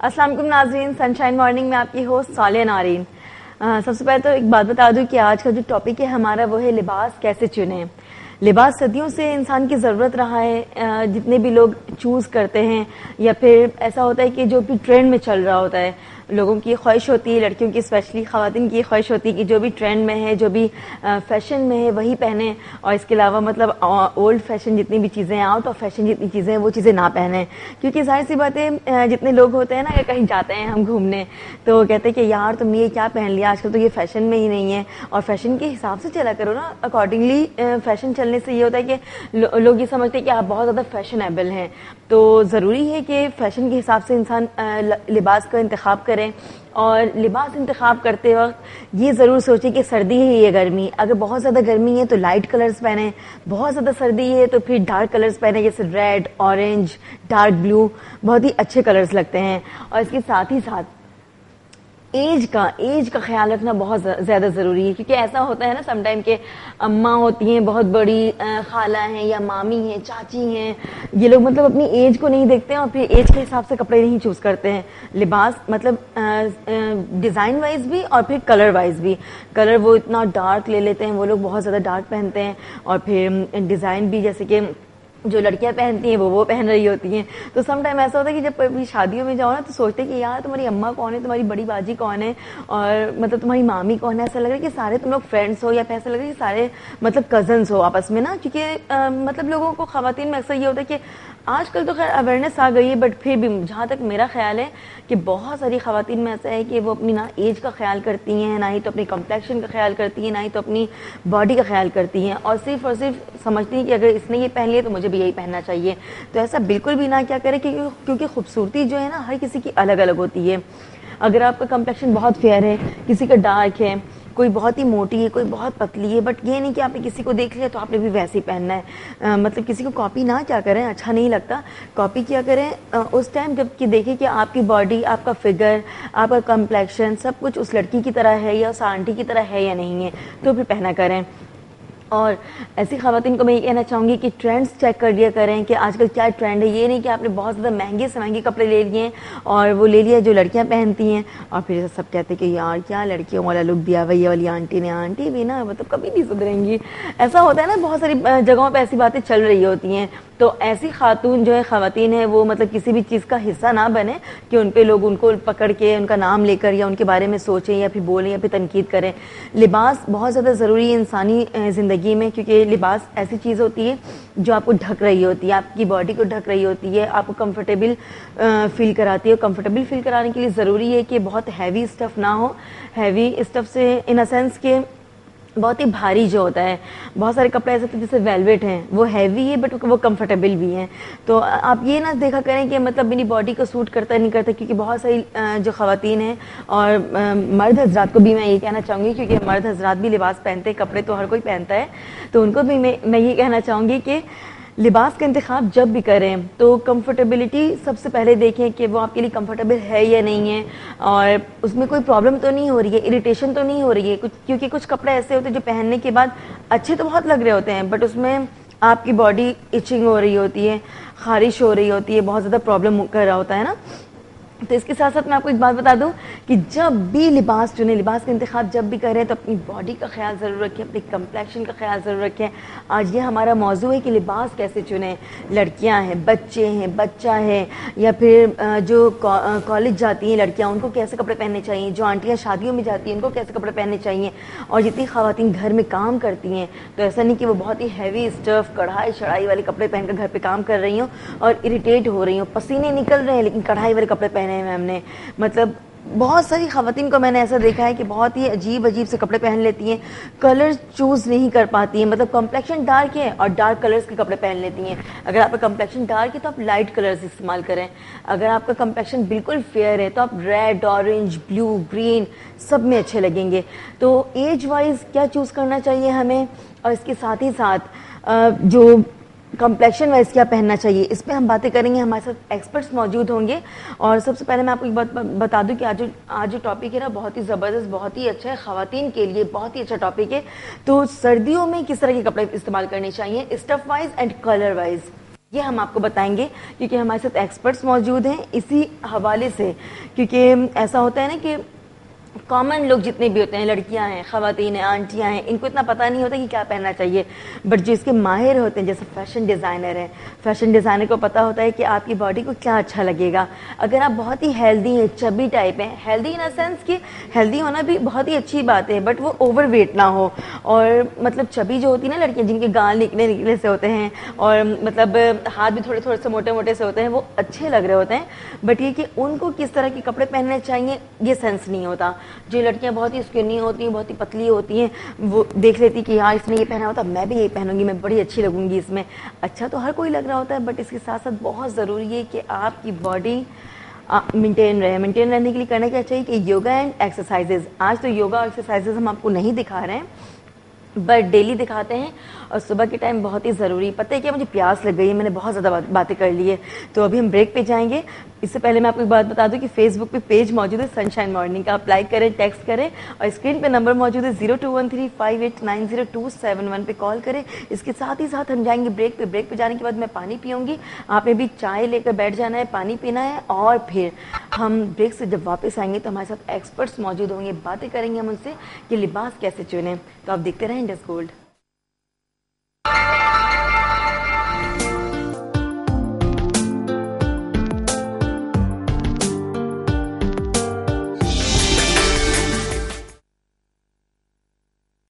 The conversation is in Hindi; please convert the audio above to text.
अस्सलाम वालेकुम नाज़रीन, सनशाइन मॉर्निंग में आपकी होस्ट सालिया नारीन। सबसे पहले तो एक बात बता दूं कि आज का जो टॉपिक है हमारा वो है लिबास कैसे चुने। लिबास सदियों से इंसान की ज़रूरत रहा है। जितने भी लोग चूज़ करते हैं या फिर ऐसा होता है कि जो भी ट्रेंड में चल रहा होता है, लोगों की ख्वाहिश होती है, लड़कियों की स्पेशली ख़वातीन की ख्वाहिश होती है कि जो भी ट्रेंड में है, जो भी फैशन में है वही पहने, और इसके अलावा मतलब ओल्ड फैशन जितनी भी चीज़ें हैं, आउट ऑफ फैशन जितनी चीज़ें हैं वो चीज़ें ना पहने। क्योंकि जाहिर सी बात है, जितने लोग होते हैं ना, अगर कहीं जाते हैं हम घूमने तो कहते हैं कि यार तुमने ये क्या पहन लिया, आजकल तो ये फैशन में ही नहीं है। और फैशन के हिसाब से चला करो ना, अकॉर्डिंगली फैशन चलने से ये होता है कि लोग ये समझते हैं कि आप बहुत ज़्यादा फैशनेबल हैं। तो ज़रूरी है कि फ़ैशन के हिसाब से इंसान लिबास का इंतखाब करें, और लिबास इंतखाब करते वक्त ये ज़रूर सोचें कि सर्दी है या गर्मी। अगर बहुत ज़्यादा गर्मी है तो लाइट कलर्स पहने, बहुत ज़्यादा सर्दी है तो फिर डार्क कलर्स पहने, जैसे रेड, ऑरेंज, डार्क ब्लू, बहुत ही अच्छे कलर्स लगते हैं। और इसके साथ ही साथ एज का ख्याल रखना बहुत ज़्यादा ज़रूरी है, क्योंकि ऐसा होता है ना समटाइम के अम्मा होती हैं, बहुत बड़ी खाला हैं या मामी हैं, चाची हैं, ये लोग मतलब अपनी एज को नहीं देखते हैं और फिर एज के हिसाब से कपड़े नहीं चूज़ करते हैं। लिबास मतलब डिज़ाइन वाइज भी और फिर कलर वाइज भी। कलर वो इतना डार्क ले लेते हैं, वो लोग बहुत ज़्यादा डार्क पहनते हैं, और फिर डिज़ाइन भी जैसे कि जो लड़कियां पहनती हैं वो पहन रही होती हैं। तो सम टाइम ऐसा होता है कि जब कभी शादियों में जाओ ना तो सोचते हैं कि यार तुम्हारी अम्मा कौन है, तुम्हारी बड़ी बाजी कौन है, और मतलब तुम्हारी मामी कौन है। ऐसा लग रहा है कि सारे तुम लोग फ्रेंड्स हो, या फिर ऐसा लग रहा है कि सारे मतलब कजन्स हो आपस में ना। क्योंकि मतलब लोगों को खवातीन में अक्सर ये होता है कि आजकल तो खैर अवेयरनेस आ गई है, बट फिर भी जहाँ तक मेरा ख्याल है कि बहुत सारी खवातीन में ऐसा है कि वो अपनी ना एज का ख्याल करती हैं, ना ही तो अपनी कम्प्लेक्शन का ख्याल करती हैं, ना ही तो अपनी बॉडी का ख्याल करती हैं, और सिर्फ समझती हैं कि अगर इसने ये पहन लिया तो मुझे भी यही पहनना चाहिए। तो ऐसा बिल्कुल भी ना क्या करें, क्योंकि खूबसूरती जो है ना हर किसी की अलग अलग होती है। अगर आपका कम्प्लेक्शन बहुत फेयर है, किसी का डार्क है, कोई बहुत ही मोटी है, कोई बहुत पतली है, बट ये नहीं कि आपने किसी को देख लिया तो आपने भी वैसे ही पहनना है। मतलब किसी को कॉपी ना क्या करें, अच्छा नहीं लगता। कॉपी क्या करें उस टाइम जब कि देखें कि आपकी बॉडी, आपका फिगर, आपका कम्प्लेक्शन सब कुछ उस लड़की की तरह है या उस आंटी की तरह है या नहीं है, तो फिर पहना करें। और ऐसी खवातीन को मैं ये कहना चाहूँगी कि ट्रेंड्स चेक कर लिया करें कि आजकल क्या ट्रेंड है। ये नहीं कि आपने बहुत ज़्यादा महंगे से महंगे कपड़े ले लिए और वो ले लिया जो लड़कियां पहनती हैं, और फिर सब कहते हैं कि यार क्या लड़कियों वाला लुक दिया भैया वाली आंटी ने। आंटी भी ना मतलब कभी नहीं सुधरेंगी। ऐसा होता है ना, बहुत सारी जगहों पर ऐसी बातें चल रही होती हैं। तो ऐसी खातून जो है, खवातीन है, वो मतलब किसी भी चीज़ का हिस्सा ना बने कि उन पे लोग उनको पकड़ के उनका नाम लेकर या उनके बारे में सोचें या फिर बोलें या फिर तनकीद करें। लिबास बहुत ज़्यादा ज़रूरी है इंसानी ज़िंदगी में, क्योंकि लिबास ऐसी चीज़ होती है जो आपको ढक रही होती है, आपकी बॉडी को ढक रही होती है, आपको कंफर्टेबल फील कराती है। कंफर्टेबल फील कराने के लिए ज़रूरी है कि बहुत हैवी स्टफ़ ना हो। हैवी स्टफ़ से इन अ सेंस के बहुत ही भारी जो होता है, बहुत सारे कपड़े ऐसे होते हैं जैसे वेलवेट हैं, वो हैवी है बट वो कंफर्टेबल भी हैं। तो आप ये ना देखा करें कि मतलब मेरी बॉडी को सूट करता नहीं करता, क्योंकि बहुत सारी जो खवातीन हैं और मर्द हजरात को भी मैं ये कहना चाहूँगी, क्योंकि मर्द हजरात भी लिबास पहनते हैं, कपड़े तो हर कोई पहनता है, तो उनको भी मैं ये कहना चाहूँगी कि लिबास का इंतखाब जब भी करें तो कंफर्टेबिलिटी सबसे पहले देखें कि वो आपके लिए कंफर्टेबल है या नहीं है, और उसमें कोई प्रॉब्लम तो नहीं हो रही है, इरिटेशन तो नहीं हो रही है कुछ। क्योंकि कुछ कपड़े ऐसे होते हैं जो पहनने के बाद अच्छे तो बहुत लग रहे होते हैं, बट उसमें आपकी बॉडी इचिंग हो रही होती है, खारिश हो रही होती है, बहुत ज़्यादा प्रॉब्लम कर रहा होता है ना। तो इसके साथ साथ मैं आपको एक बात बता दूं कि जब भी लिबास चुने, लिबास का इंतखाब जब भी करें तो अपनी बॉडी का ख्याल ज़रूर रखें, अपनी कम्प्लेक्शन का ख्याल ज़रूर रखें। आज ये हमारा मौजू है कि लिबास कैसे चुने। लड़कियां हैं, बच्चे हैं, बच्चा है, या फिर जो कॉलेज जाती हैं लड़कियां, उनको कैसे कपड़े पहनने चाहिए, जो आंटियाँ शादियों में जाती हैं उनको कैसे कपड़े पहनने चाहिए, और जितनी खवातीन घर में काम करती हैं तो ऐसा नहीं कि वो बहुत ही हैवी स्टफ़, कढ़ाई शढ़ाई वाले कपड़े पहनकर घर पर काम कर रही हों और इरीटेट हो रही हों, पसीने निकल रहे हैं लेकिन कढ़ाई वाले कपड़े पहने हैं हमने। मतलब बहुत सारी खवातीन को मैंने ऐसा देखा है कि बहुत ही अजीब अजीब से कपड़े पहन लेती हैं, कलर चूज़ नहीं कर पाती हैं। मतलब कम्प्लेक्शन डार्क है और डार्क कलर्स के कपड़े पहन लेती हैं। अगर आपका कम्प्लेक्शन डार्क है तो आप लाइट कलर्स इस्तेमाल करें। अगर आपका कम्प्लेक्शन बिल्कुल फेयर है तो आप रेड, ऑरेंज, ब्लू, ग्रीन सब में अच्छे लगेंगे। तो एज वाइज क्या चूज़ करना चाहिए हमें, और इसके साथ ही साथ जो कम्प्लेक्शन वाइज क्या पहनना चाहिए, इस पर हम बातें करेंगे। हमारे साथ एक्सपर्ट्स मौजूद होंगे। और सबसे पहले मैं आपको एक बात बता दूं कि आज जो टॉपिक है ना बहुत ही ज़बरदस्त, बहुत ही अच्छा है, ख़वातीन के लिए बहुत ही अच्छा टॉपिक है। तो सर्दियों में किस तरह के कपड़े इस्तेमाल करने चाहिए, stuff wise and colour wise, ये हम आपको बताएंगे, क्योंकि हमारे साथ एक्सपर्ट्स मौजूद हैं इसी हवाले से। क्योंकि ऐसा होता है ना कि कॉमन लोग जितने भी होते हैं, लड़कियां हैं, खवातीन हैं, आंटियां हैं, इनको इतना पता नहीं होता कि क्या पहनना चाहिए। बट जो इसके माहिर होते हैं, जैसे फैशन डिज़ाइनर हैं, फैशन डिज़ाइनर को पता होता है कि आपकी बॉडी को क्या अच्छा लगेगा। अगर आप बहुत ही हेल्दी हैं, चबी टाइप हैं, हेल्दी इन अ सेंस कि हेल्दी होना भी बहुत ही अच्छी बात है, बट वो ओवर वेट ना हो। और मतलब चबी जो होती है ना लड़कियाँ, जिनके गाल निकले निकले से होते हैं और मतलब हाथ भी थोड़े थोड़े से मोटे मोटे से होते हैं, वो अच्छे लग रहे होते हैं। बट ये कि उनको किस तरह के कपड़े पहनने चाहिए ये सेंस नहीं होता। जो लड़कियां बहुत ही स्किनी होती हैं, बहुत ही पतली होती हैं, वो देख लेती कि हाँ इसने ये पहना होता, मैं भी यही पहनूंगी, मैं बड़ी अच्छी लगूंगी इसमें। अच्छा तो हर कोई लग रहा होता है, बट इसके साथ साथ बहुत ज़रूरी है कि आपकी बॉडी मेंटेन रहे। मेंटेन रहने के लिए करना क्या चाहिए कि योगा एंड एक्सरसाइजेज। आज तो योगा और एक्सरसाइजेज हम आपको नहीं दिखा रहे हैं, बट डेली दिखाते हैं। और सुबह के टाइम बहुत ही ज़रूरी। पता है क्या, मुझे प्यास लग गई है, मैंने बहुत ज़्यादा बातें कर ली है, तो अभी हम ब्रेक पे जाएंगे। इससे पहले मैं आपको एक बात बता दूं कि फेसबुक पे पेज मौजूद है सनशाइन मॉर्निंग का, आप लाइक करें, टेक्स्ट करें, और स्क्रीन पे नंबर मौजूद है 02135890 पे कॉल करें। इसके साथ ही साथ हम जाएंगे ब्रेक पे। ब्रेक पे जाने के बाद मैं पानी पीऊँगी, आपने भी चाय लेकर बैठ जाना है, पानी पीना है, और फिर हम ब्रेक से जब वापस आएंगे तो हमारे साथ एक्सपर्ट्स मौजूद होंगे, बातें करेंगे हम उनसे कि लिबास कैसे चुनें। तो आप देखते रहें इंडस गोल्ड।